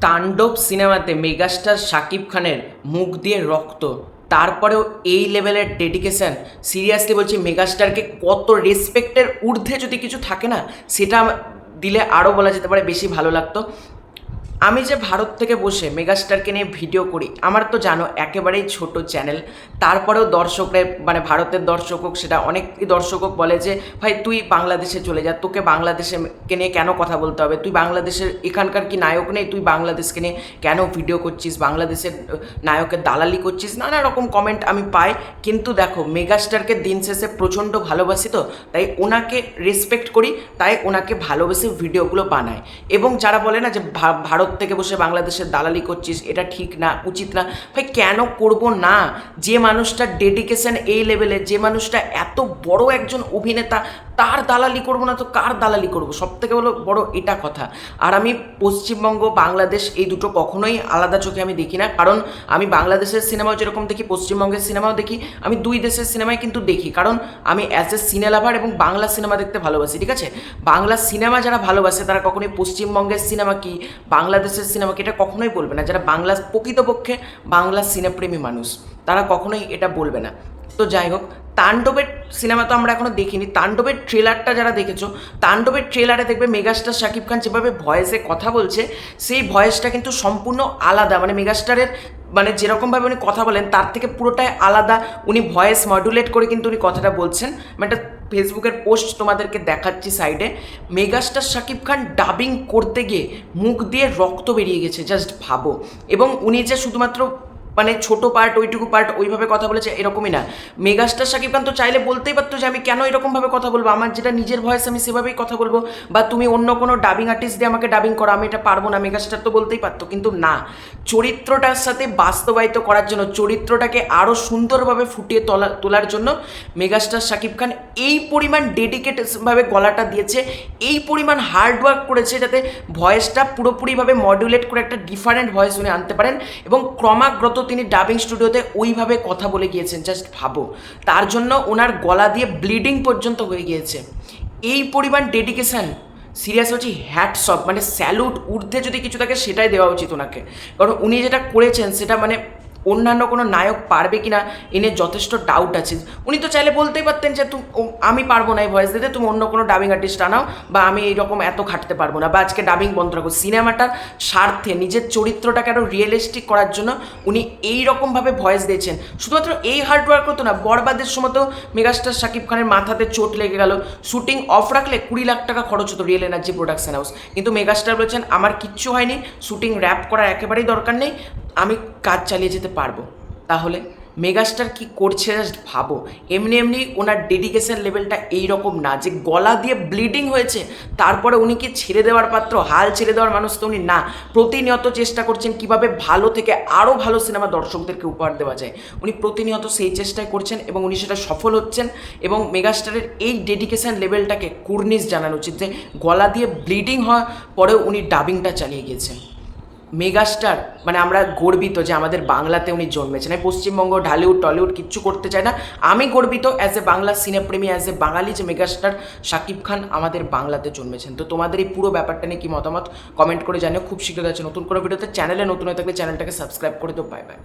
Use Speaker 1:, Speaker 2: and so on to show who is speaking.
Speaker 1: তাণ্ডব সিনেমাতে মেগাস্টার শাকিব খানের মুখ দিয়ে রক্ত, তারপরেও এই লেভেলের ডেডিকেশন। সিরিয়াসলি বলছি, মেগাস্টারকে কত রেসপেক্টের ঊর্ধ্বে যদি কিছু থাকে না, সেটা দিলে আরও বলা যেতে পারে বেশি ভালো লাগতো। আমি যে ভারত থেকে বসে মেগাস্টারকে নিয়ে ভিডিও করি, আমার তো জানো একেবারেই ছোট চ্যানেল, তারপরেও দর্শকরা মানে ভারতের দর্শক হোক, সেটা অনেক দর্শক হোক বলে যে ভাই তুই বাংলাদেশে চলে যা, তোকে বাংলাদেশকে নিয়ে কেন কথা বলতে হবে, তুই বাংলাদেশের এখানকার কি নায়ক নেই, তুই বাংলাদেশকে নিয়ে কেন ভিডিও করছিস, বাংলাদেশের নায়কের দালালি করছিস, নানা রকম কমেন্ট আমি পাই। কিন্তু দেখো, মেগাস্টারকে দিন শেষে প্রচণ্ড ভালোবাসি, তো তাই ওনাকে রেসপেক্ট করি, তাই ওনাকে ভালোবেসে ভিডিওগুলো বানায়। এবং যারা বলে না যে ভারত থেকে বসে বাংলাদেশের দালালি করছিস, এটা ঠিক না, উচিত না, ভাই কেন করব না? যে মানুষটার ডেডিকেশন এই লেভেলে, যে মানুষটা এত বড় একজন অভিনেতা, তার দালালি করব না তো কার দালালি করব? সব থেকে বড় এটা কথা। আর আমি পশ্চিমবঙ্গ, বাংলাদেশ এই দুটো কখনোই আলাদা চোখে আমি দেখি না, কারণ আমি বাংলাদেশের সিনেমাও যেরকম দেখি, পশ্চিমবঙ্গের সিনেমাও দেখি, আমি দুই দেশের সিনেমাই কিন্তু দেখি, কারণ আমি অ্যাজ এ সিনে লাভার এবং বাংলা সিনেমা দেখতে ভালোবাসি। ঠিক আছে, বাংলা সিনেমা যারা ভালোবাসে তারা কখনোই পশ্চিমবঙ্গের সিনেমা কি, বাংলাদেশের সিনেমা কি, এটা কখনোই বলবে না। যারা বাংলা প্রকৃতপক্ষে বাংলা সিনেপ্রেমী মানুষ, তারা কখনোই এটা বলবে না। তো যাই হোক, তাণ্ডবের সিনেমা তো আমরা এখনো দেখিনি। তাণ্ডবের ট্রেলারটা যারা দেখেছো, তাণ্ডবের ট্রেলারে দেখবে মেগাস্টার শাকিব খান যেভাবে ভয়েসে কথা বলছে, সেই ভয়েসটা কিন্তু সম্পূর্ণ আলাদা। মানে মেগাস্টারের মানে যেরকমভাবে উনি কথা বলেন তার থেকে পুরোটাই আলাদা। উনি ভয়েস মডুলেট করে কিন্তু উনি কথাটা বলছেন। মানে একটা ফেসবুকের পোস্ট তোমাদেরকে দেখাচ্ছি সাইডে, মেগাস্টার শাকিব খান ডাবিং করতে গিয়ে মুখ দিয়ে রক্ত বেরিয়ে গেছে, জাস্ট ভাবো। এবং উনি যে শুধুমাত্র মানে ছোট পার্ট, ওইটুকু পার্ট ওইভাবে কথা বলেছে এরকমই না। মেগাস্টার শাকিব খান তো চাইলে বলতেই পারতো যে আমি কেন এরকমভাবে কথা বলবো, আমার যেটা নিজের ভয়েস আমি সেভাবেই কথা বলবো, বা তুমি অন্য কোনো ডাবিং আর্টিস্ট দিয়ে আমাকে ডাবিং করো, আমি এটা পারবো না। মেগাস্টার তো বলতেই পারতো, কিন্তু না, চরিত্রটার সাথে বাস্তবায়িত করার জন্য, চরিত্রটাকে আরও সুন্দরভাবে ফুটিয়ে তোলার জন্য মেগাস্টার শাকিব খান এই পরিমাণ ডেডিকেটেডভাবে গলাটা দিয়েছে, এই পরিমাণ হার্ডওয়ার্ক করেছে যাতে ভয়েসটা পুরোপুরিভাবে মডুলেট করে একটা ডিফারেন্ট ভয়েস উনি আনতে পারেন। এবং ক্রমাগত তিনি ডাবিং স্টুডিওতে ওইভাবে কথা বলে গিয়েছেন, জাস্ট ভাবো। তার জন্য ওনার গলা দিয়ে ব্লিডিং পর্যন্ত হয়ে গিয়েছে। এই পরিমাণ ডেডিকেশান, সিরিয়াস হচ্ছে হ্যাটস অফ, মানে স্যালুট, ঊর্ধ্বে যদি কিছু থাকে সেটাই দেওয়া উচিত ওনাকে। কারণ উনি যেটা করেছেন সেটা মানে অন্যান্য কোনো নায়ক পারবে কি না এনে যথেষ্ট ডাউট আছে। উনি তো চাইলে বলতেই পারতেন যে আমি পারবো না এই ভয়েস দিতে, তুমি অন্য কোনো ডাবিং আর্টিস্ট আনাও, বা আমি এইরকম এত খাটতে পারবো না, বা আজকে ডাবিং বন্ধ রাখো। সিনেমাটার স্বার্থে, নিজের চরিত্রটাকে আরও রিয়েলিস্টিক করার জন্য উনি এই রকমভাবে ভয়েস দিয়েছেন। শুধুমাত্র এই হার্ডওয়ার্ক হতো না, বরবাদের সময় তো মেগাস্টার শাকিব খানের মাথাতে চোট লেগে গেল, শুটিং অফ রাখলে 20 লাখ টাকা খরচ হতো রিয়েল এনার্জি প্রোডাকশন হাউস, কিন্তু মেগাস্টার বলেছেন আমার কিচ্ছু হয়নি, শুটিং র্যাপ করার একেবারেই দরকার নেই, আমি কাজ চালিয়ে যেতে পারবো। তাহলে মেগাস্টার কি করছে জাস্ট ভাবো। এমনি এমনি ওনার ডেডিকেশন লেভেলটা এইরকম না যে গলা দিয়ে ব্লিডিং হয়েছে তারপরে উনি কি ছেড়ে দেওয়ার পাত্র, হাল ছেড়ে দেওয়ার মানুষ তো উনি না। প্রতিনিয়ত চেষ্টা করছেন কিভাবে ভালো থেকে আরও ভালো সিনেমা দর্শকদেরকে উপহার দেওয়া যায়, উনি প্রতিনিয়ত সেই চেষ্টাই করছেন এবং উনি সেটা সফল হচ্ছেন। এবং মেগাস্টারের এই ডেডিকেশন লেভেলটাকে কুর্নিশ জানানো উচিত যে গলা দিয়ে ব্লিডিং হওয়ার পরেও উনি ডাবিংটা চালিয়ে গিয়েছেন। মেগাস্টার মানে আমরা গর্বিত যে আমাদের বাংলাতে উনি জন্মেছেন। আমি পশ্চিমবঙ্গ, ঢালিউড, টলিউড কিচ্ছু করতে চাই না, আমি গর্বিত অ্যাজ এ বাংলা সিনেপ্রেমী, অ্যাজ এ বাঙালি যে মেগাস্টার শাকিব খান আমাদের বাংলাতে জন্মেছেন। তো তোমাদের এই পুরো ব্যাপারটা নিয়ে কি মতামত কমেন্ট করে জানিও। খুব শীঘ্রই আছে নতুন কোনো ভিডিওতে। চ্যানেলে নতুন হয়ে থাকলে চ্যানেলটাকে সাবস্ক্রাইব করে দিও। Bye bye.